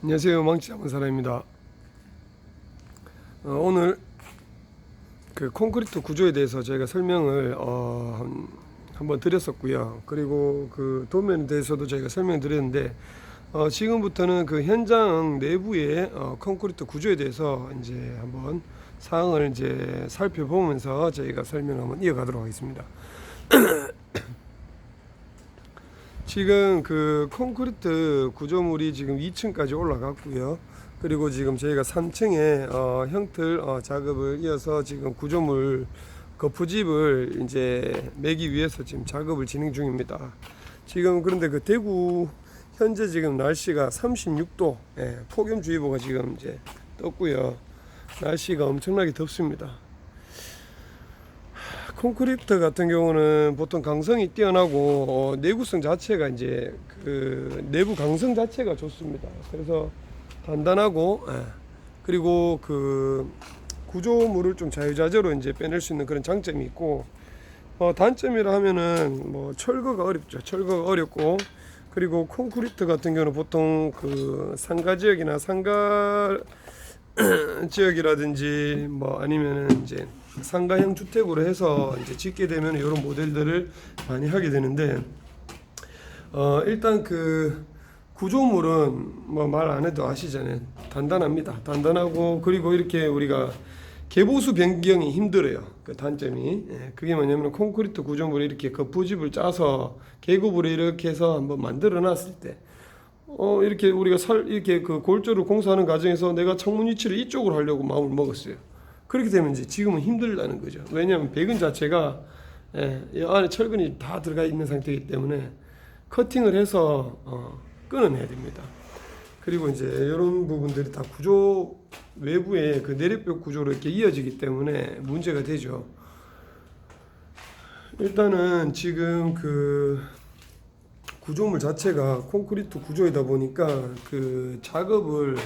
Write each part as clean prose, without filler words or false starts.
안녕하세요. 망치 잡은 사람입니다. 오늘 그 콘크리트 구조에 대해서 저희가 설명을 한번 드렸었고요. 그리고 그 도면에 대해서도 저희가 설명드렸는데 지금부터는 그 현장 내부의 콘크리트 구조에 대해서 이제 한번 사항을 이제 살펴보면서 저희가 설명을 한번 이어가도록 하겠습니다. 지금 그 콘크리트 구조물이 지금 2층까지 올라갔고요. 그리고 지금 저희가 3층에 형틀 작업을 이어서 지금 구조물 거푸집을 이제 매기 위해서 지금 작업을 진행 중입니다. 지금 그런데 그 대구 현재 지금 날씨가 36도, 폭염주의보가 지금 이제 떴고요. 날씨가 엄청나게 덥습니다. 콘크리트 같은 경우는 보통 강성이 뛰어나고 내구성 자체가 이제 그 내부 강성 자체가 좋습니다. 그래서 단단하고 그리고 그 구조물을 좀 자유자재로 이제 빼낼 수 있는 그런 장점이 있고 단점이라 하면은 뭐 철거가 어렵죠. 철거가 어렵고 그리고 콘크리트 같은 경우는 보통 그 상가 지역이나 상가 지역이라든지 뭐 아니면은 이제 상가형 주택으로 해서 이제 짓게 되면 이런 모델들을 많이 하게 되는데 일단 그 구조물은 뭐 말 안 해도 아시잖아요. 단단합니다. 단단하고 그리고 이렇게 우리가 개보수 변경이 힘들어요. 그 단점이 그게 뭐냐면 콘크리트 구조물을 이렇게 거푸집을 짜서 계급으로 이렇게 해서 한번 만들어 놨을 때 이렇게 우리가 이렇게 그 골조를 공사하는 과정에서 내가 창문 위치를 이쪽으로 하려고 마음을 먹었어요. 그렇게 되면 이제 지금은 힘들다는 거죠. 왜냐하면 배근 자체가 이 안에 철근이 다 들어가 있는 상태이기 때문에 커팅을 해서 끊어내야 됩니다. 그리고 이제 이런 부분들이 다 구조 외부에 그 내력벽 구조로 이렇게 이어지기 때문에 문제가 되죠. 일단은 지금 그 구조물 자체가 콘크리트 구조이다 보니까 그 작업을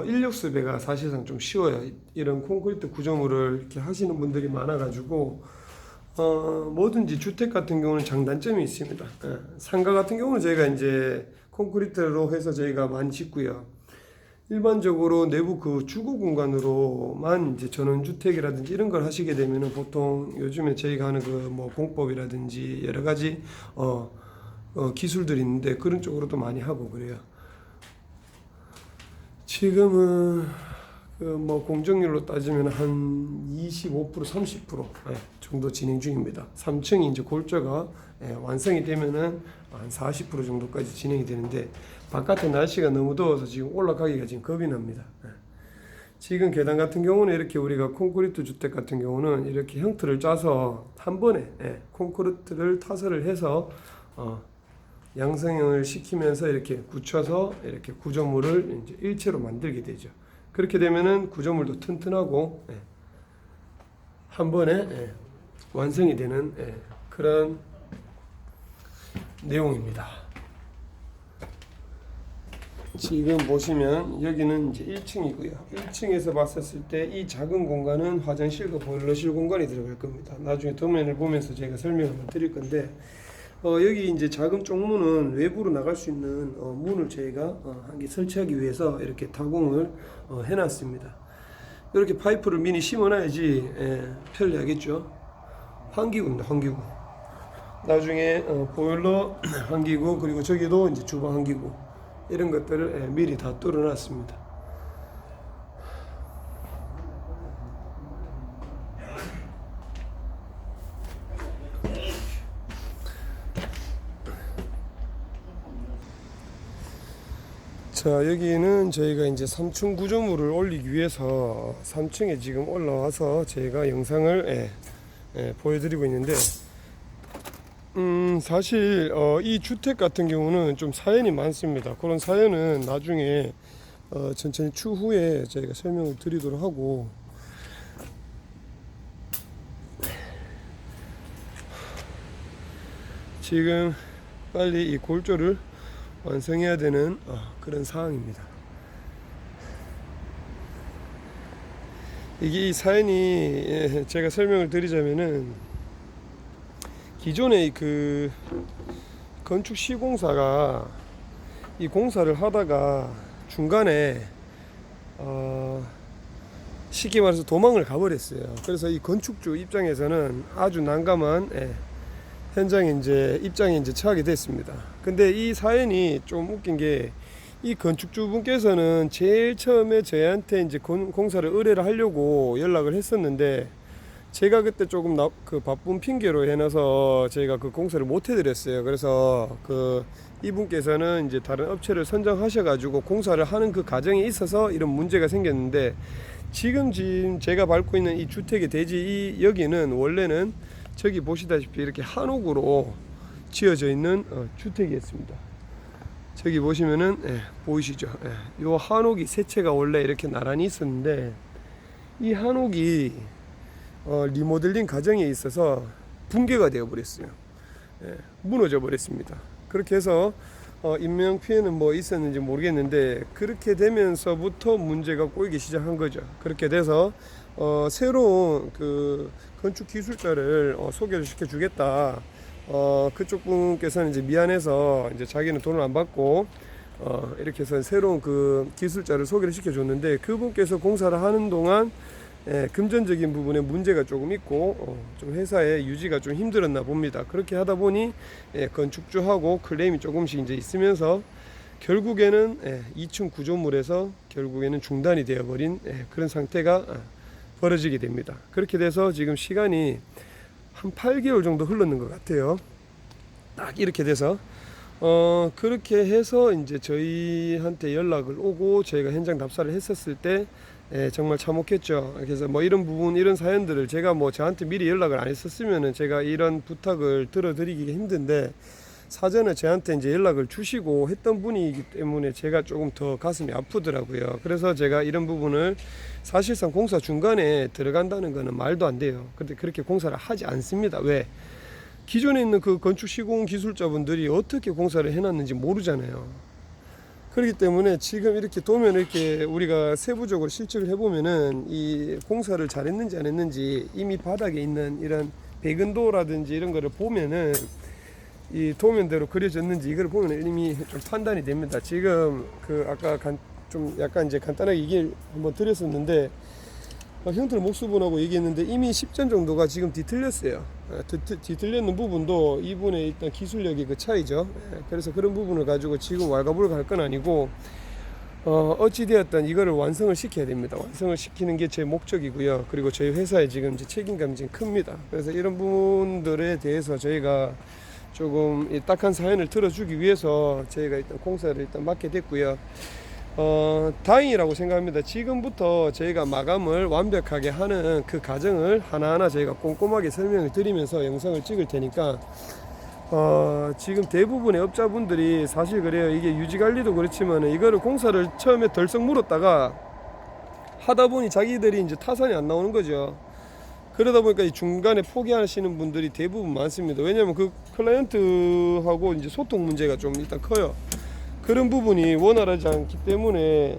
인력 수배가 사실상 좀 쉬워요. 이런 콘크리트 구조물을 이렇게 하시는 분들이 많아가지고 뭐든지 주택 같은 경우는 장단점이 있습니다. 상가 같은 경우는 저희가 이제 콘크리트로 해서 저희가 많이 짓고요. 일반적으로 내부 그 주거 공간으로만 이제 전원주택이라든지 이런 걸 하시게 되면은 보통 요즘에 저희가 하는 그 뭐 공법이라든지 여러 가지 기술들이 있는데 그런 쪽으로도 많이 하고 그래요. 지금은 그 뭐 공정률로 따지면 한 25% 30% 정도 진행 중입니다. 3층이 이제 골조가 완성이 되면은 한 40% 정도까지 진행이 되는데 바깥에 날씨가 너무 더워서 지금 올라가기가 지금 겁이 납니다. 지금 계단 같은 경우는 이렇게 우리가 콘크리트 주택 같은 경우는 이렇게 형틀을 짜서 한 번에 콘크리트를 타설을 해서 양성형을 시키면서 이렇게 굳혀서 이렇게 구조물을 이제 일체로 만들게 되죠. 그렇게 되면은 구조물도 튼튼하고 한 번에 완성이 되는 그런 내용입니다. 지금 보시면 여기는 이제 1층이고요. 1층에서 봤었을 때 이 작은 공간은 화장실과 보일러실 공간이 들어갈 겁니다. 나중에 도면을 보면서 제가 설명을 드릴 건데 여기 이제 작은 쪽문은 외부로 나갈 수 있는 문을 저희가 한 개 설치하기 위해서 이렇게 타공을 해놨습니다. 이렇게 파이프를 미리 심어놔야지 편리하겠죠. 환기구입니다. 환기구. 나중에 보일러 환기구 그리고 저기도 이제 주방 환기구 이런 것들을 미리 다 뚫어놨습니다. 자, 여기는 저희가 이제 3층 구조물을 올리기 위해서 3층에 지금 올라와서 저희가 영상을 보여드리고 있는데 사실 이 주택 같은 경우는 좀 사연이 많습니다. 그런 사연은 나중에 천천히 추후에 저희가 설명을 드리도록 하고 지금 빨리 이 골조를 완성해야 되는 그런 상황입니다. 이게 이 사연이 제가 설명을 드리자면은 기존의 그 건축 시공사가 이 공사를 하다가 중간에 쉽게 말해서 도망을 가버렸어요. 그래서 이 건축주 입장에서는 아주 난감한 현장에 이제 입장에 이제 처하게 됐습니다. 근데 이 사연이 좀 웃긴 게, 이 건축주분께서는 제일 처음에 저희한테 이제 공사를 의뢰를 하려고 연락을 했었는데, 제가 그때 조금 그 바쁜 핑계로 해놔서 저희가 그 공사를 못 해드렸어요. 그래서 그 이분께서는 이제 다른 업체를 선정하셔가지고 공사를 하는 그 과정에 있어서 이런 문제가 생겼는데, 지금 제가 밟고 있는 이 주택의 대지 여기는 원래는 저기 보시다시피 이렇게 한옥으로 지어져 있는 주택이었습니다. 저기 보시면은 보이시죠? 요 한옥이 세 채가 원래 이렇게 나란히 있었는데, 이 한옥이 리모델링 과정에 있어서 붕괴가 되어 버렸어요. 무너져 버렸습니다. 그렇게 해서 인명 피해는 뭐 있었는지 모르겠는데, 그렇게 되면서부터 문제가 꼬이기 시작한 거죠. 그렇게 돼서 새로운 그 건축 기술자를 소개를 시켜주겠다. 그쪽 분께서는 이제 미안해서 이제 자기는 돈을 안 받고 이렇게 해서 새로운 그 기술자를 소개를 시켜줬는데, 그분께서 공사를 하는 동안 금전적인 부분에 문제가 조금 있고 좀 회사의 유지가 좀 힘들었나 봅니다. 그렇게 하다 보니 건축주하고 클레임이 조금씩 이제 있으면서 결국에는 2층 구조물에서 결국에는 중단이 되어버린 그런 상태가 벌어지게 됩니다. 그렇게 돼서 지금 시간이 한 8개월 정도 흘렀는 것 같아요. 딱 이렇게 돼서 그렇게 해서 이제 저희한테 연락을 오고 저희가 현장 답사를 했었을 때 정말 참혹했죠. 그래서 뭐 이런 부분, 이런 사연들을 제가 뭐 저한테 미리 연락을 안 했었으면은 제가 이런 부탁을 들어드리기가 힘든데, 사전에 저한테 이제 연락을 주시고 했던 분이기 때문에 제가 조금 더 가슴이 아프더라고요. 그래서 제가 이런 부분을, 사실상 공사 중간에 들어간다는 거는 말도 안 돼요. 근데 그렇게 공사를 하지 않습니다. 왜? 기존에 있는 그 건축 시공 기술자분들이 어떻게 공사를 해놨는지 모르잖아요. 그렇기 때문에 지금 이렇게 도면 이렇게 우리가 세부적으로 실측을 해보면은 이 공사를 잘했는지 안 했는지 이미 바닥에 있는 이런 배근도라든지 이런 거를 보면은, 이 도면대로 그려졌는지 이걸 보면 이미 좀 판단이 됩니다. 지금 그 아까 좀 약간 이제 간단하게 얘기 한번 드렸었는데, 형들 목수분하고 얘기했는데 이미 10점 정도가 지금 뒤틀렸어요. 뒤틀렸는 부분도 이분의 일단 기술력의 그 차이죠. 그래서 그런 부분을 가지고 지금 왈가불가 할 건 아니고, 어찌되었든 이거를 완성을 시켜야 됩니다. 완성을 시키는 게 제 목적이고요. 그리고 저희 회사에 지금 이제 책임감이 지금 큽니다. 그래서 이런 부분들에 대해서 저희가 조금 이 딱한 사연을 들어주기 위해서 저희가 일단 공사를 일단 맡게 됐고요. 다행이라고 생각합니다. 지금부터 저희가 마감을 완벽하게 하는 그 과정을 하나하나 저희가 꼼꼼하게 설명을 드리면서 영상을 찍을 테니까, 지금 대부분의 업자분들이 사실 그래요. 이게 유지관리도 그렇지만 이거를 공사를 처음에 덜썩 물었다가 하다 보니 자기들이 이제 타산이 안 나오는 거죠. 그러다 보니까 이 중간에 포기하시는 분들이 대부분 많습니다. 왜냐하면 그 클라이언트하고 이제 소통 문제가 좀 일단 커요. 그런 부분이 원활하지 않기 때문에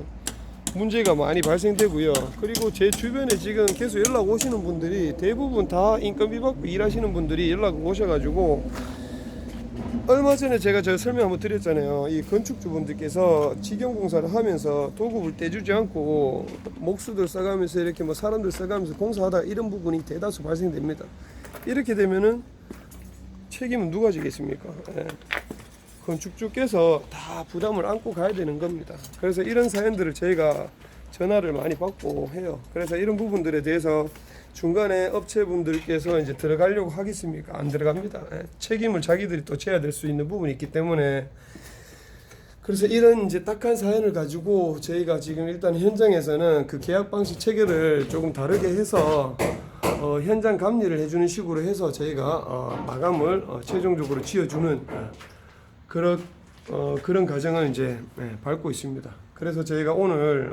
문제가 많이 발생되고요. 그리고 제 주변에 지금 계속 연락 오시는 분들이 대부분 다 인건비 받고 일하시는 분들이 연락 오셔가지고, 얼마 전에 제가 설명 한번 드렸잖아요. 이 건축주분들께서 직영공사를 하면서 도급을 떼주지 않고 목수들 써가면서 이렇게 뭐 사람들 써가면서 공사하다 이런 부분이 대다수 발생됩니다. 이렇게 되면은 책임은 누가 지겠습니까? 건축주께서 다 부담을 안고 가야 되는 겁니다. 그래서 이런 사연들을 저희가 전화를 많이 받고 해요. 그래서 이런 부분들에 대해서 중간에 업체분들께서 이제 들어가려고 하겠습니까? 안 들어갑니다. 책임을 자기들이 또 져야 될 수 있는 부분이 있기 때문에. 그래서 이런 이제 딱한 사연을 가지고 저희가 지금 일단 현장에서는 그 계약 방식 체계를 조금 다르게 해서 현장 감리를 해주는 식으로 해서 저희가 마감을 최종적으로 지어주는 그런 과정을 이제 밟고 있습니다. 그래서 저희가 오늘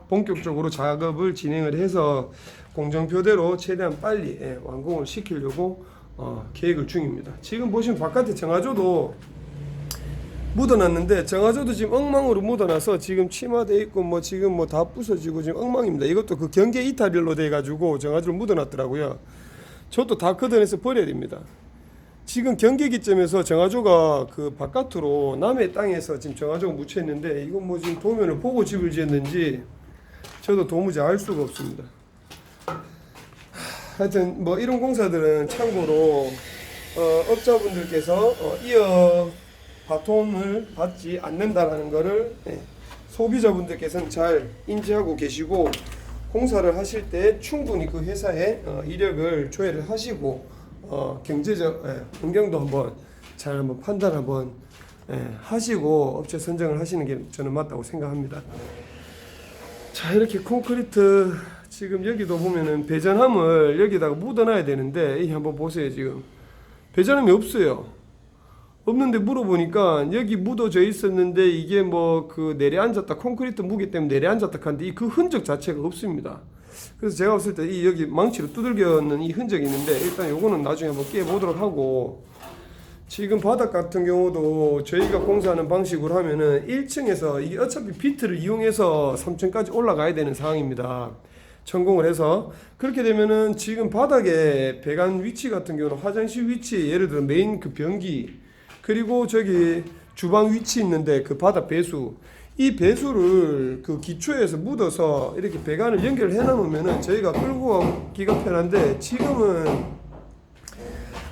본격적으로 작업을 진행을 해서 공정표대로 최대한 빨리 완공을 시키려고 계획을 중입니다. 지금 보시면 바깥에 정화조도 묻어놨는데, 정화조도 지금 엉망으로 묻어나서 지금 침하돼 있고 뭐 지금 뭐 다 부서지고 지금 엉망입니다. 이것도 그 경계 이탈별로 돼 가지고 정화조를 묻어놨더라고요. 저도 다 걷어내서 버려야 됩니다. 지금 경계기점에서 정화조가 그 바깥으로 남의 땅에서 지금 정화조가 묻혀 있는데 이건 뭐 지금 도면을 보고 집을 지었는지 저도 도무지 알 수가 없습니다. 하여튼 뭐 이런 공사들은 참고로 업자분들께서 이어 바톤을 받지 않는다라는 거를 소비자분들께서는 잘 인지하고 계시고 공사를 하실 때 충분히 그 회사의 이력을 조회를 하시고 경제적 환경도 한번 잘 한번 판단 한번 하시고 업체 선정을 하시는 게 저는 맞다고 생각합니다. 자, 이렇게 콘크리트 지금 여기도 보면은 배전함을 여기다가 묻어놔야 되는데 이 한번 보세요. 지금 배전함이 없어요. 없는데 물어보니까 여기 묻어져 있었는데 이게 뭐 그 내려앉았다, 콘크리트 무게 때문에 내려앉았다 하는데 그 흔적 자체가 없습니다. 그래서 제가 봤을 때 이 여기 망치로 두들겨는 이 흔적이 있는데 일단 요거는 나중에 한번 깨 보도록 하고, 지금 바닥 같은 경우도 저희가 공사하는 방식으로 하면은 1층에서 이게 어차피 비트를 이용해서 3층까지 올라가야 되는 상황입니다. 천공을 해서 그렇게 되면은 지금 바닥에 배관 위치 같은 경우는 화장실 위치, 예를 들어 메인 그 변기, 그리고 저기 주방 위치 있는데 그 바닥 배수, 이 배수를 그 기초에서 묻어서 이렇게 배관을 연결해 놓으면은 저희가 끌고 가기가 편한데 지금은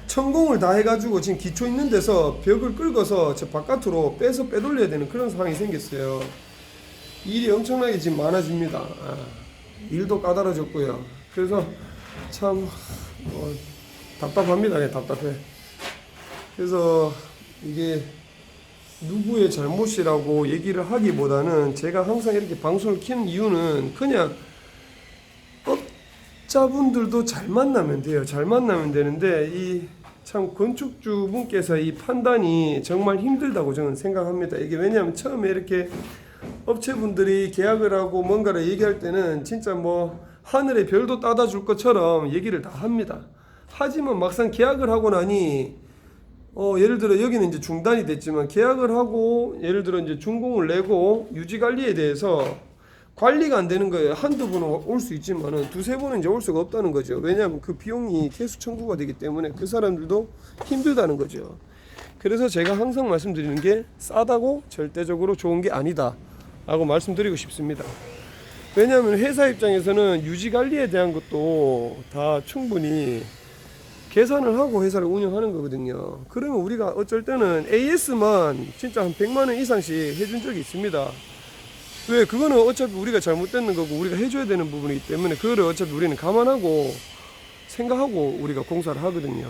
천공을 다 해가지고 지금 기초 있는 데서 벽을 끌고서 저 바깥으로 빼서 빼돌려야 되는 그런 상황이 생겼어요. 일이 엄청나게 지금 많아집니다. 일도 까다로워졌고요. 그래서 참 답답합니다. 답답해. 그래서 이게 누구의 잘못이라고 얘기를 하기보다는 제가 항상 이렇게 방송을 키는 이유는 그냥 업자분들도 잘 만나면 돼요. 잘 만나면 되는데 이 참 건축주 분께서 이 판단이 정말 힘들다고 저는 생각합니다. 이게 왜냐하면 처음에 이렇게 업체분들이 계약을 하고 뭔가를 얘기할 때는 진짜 뭐 하늘에 별도 따다 줄 것처럼 얘기를 다 합니다. 하지만 막상 계약을 하고 나니 예를 들어 여기는 이제 중단이 됐지만 계약을 하고 예를 들어 이제 준공을 내고 유지 관리에 대해서 관리가 안 되는 거예요. 한두 번은 올 수 있지만은 두세 번은 이제 올 수가 없다는 거죠. 왜냐하면 그 비용이 계속 청구가 되기 때문에 그 사람들도 힘들다는 거죠. 그래서 제가 항상 말씀드리는 게 싸다고 절대적으로 좋은 게 아니다 라고 말씀드리고 싶습니다. 왜냐하면 회사 입장에서는 유지 관리에 대한 것도 다 충분히 계산을 하고 회사를 운영하는 거거든요. 그러면 우리가 어쩔 때는 AS만 진짜 한 100만 원 이상씩 해준 적이 있습니다. 왜? 그거는 어차피 우리가 잘못되는 거고 우리가 해줘야 되는 부분이기 때문에 그거를 어차피 우리는 감안하고 생각하고 우리가 공사를 하거든요.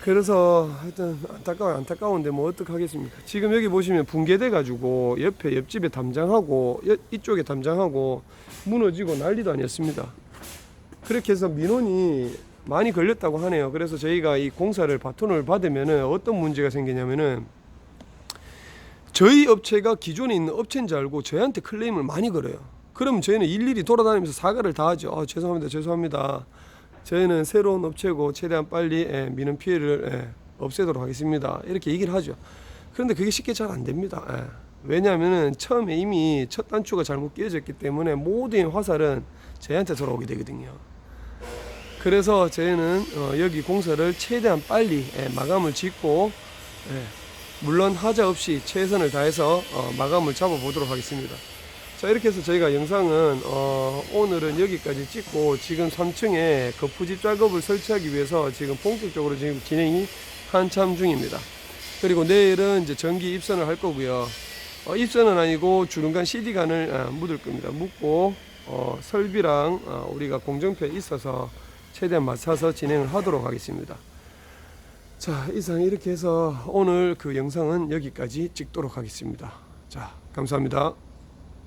그래서 하여튼 안타까운데 뭐 어떡하겠습니까. 지금 여기 보시면 붕괴돼 가지고 옆집에 담장하고 이쪽에 담장하고 무너지고 난리도 아니었습니다. 그렇게 해서 민원이 많이 걸렸다고 하네요. 그래서 저희가 이 공사를 바톤을 받으면은 어떤 문제가 생기냐면은 저희 업체가 기존에 있는 업체인 줄 알고 저희한테 클레임을 많이 걸어요. 그럼 저희는 일일이 돌아다니면서 사과를 다 하죠. 죄송합니다. 저희는 새로운 업체고 최대한 빨리 민원 피해를 없애도록 하겠습니다. 이렇게 얘기를 하죠. 그런데 그게 쉽게 잘 안 됩니다. 왜냐하면 처음에 이미 첫 단추가 잘못 끼워졌기 때문에 모든 화살은 저희한테 돌아오게 되거든요. 그래서 저희는 여기 공사를 최대한 빨리 마감을 짓고 물론 하자 없이 최선을 다해서 마감을 잡아보도록 하겠습니다. 자, 이렇게 해서 저희가 영상은 오늘은 여기까지 찍고 지금 3층에 거푸집 작업을 설치하기 위해서 지금 본격적으로 지금 진행이 한참 중입니다. 그리고 내일은 이제 전기 입선을 할 거고요. 입선은 아니고 주름간 CD관을 묻을 겁니다. 묻고 설비랑 우리가 공정표에 있어서 최대한 맞춰서 진행을 하도록 하겠습니다. 자, 이상 이렇게 해서 오늘 그 영상은 여기까지 찍도록 하겠습니다. 자, 감사합니다.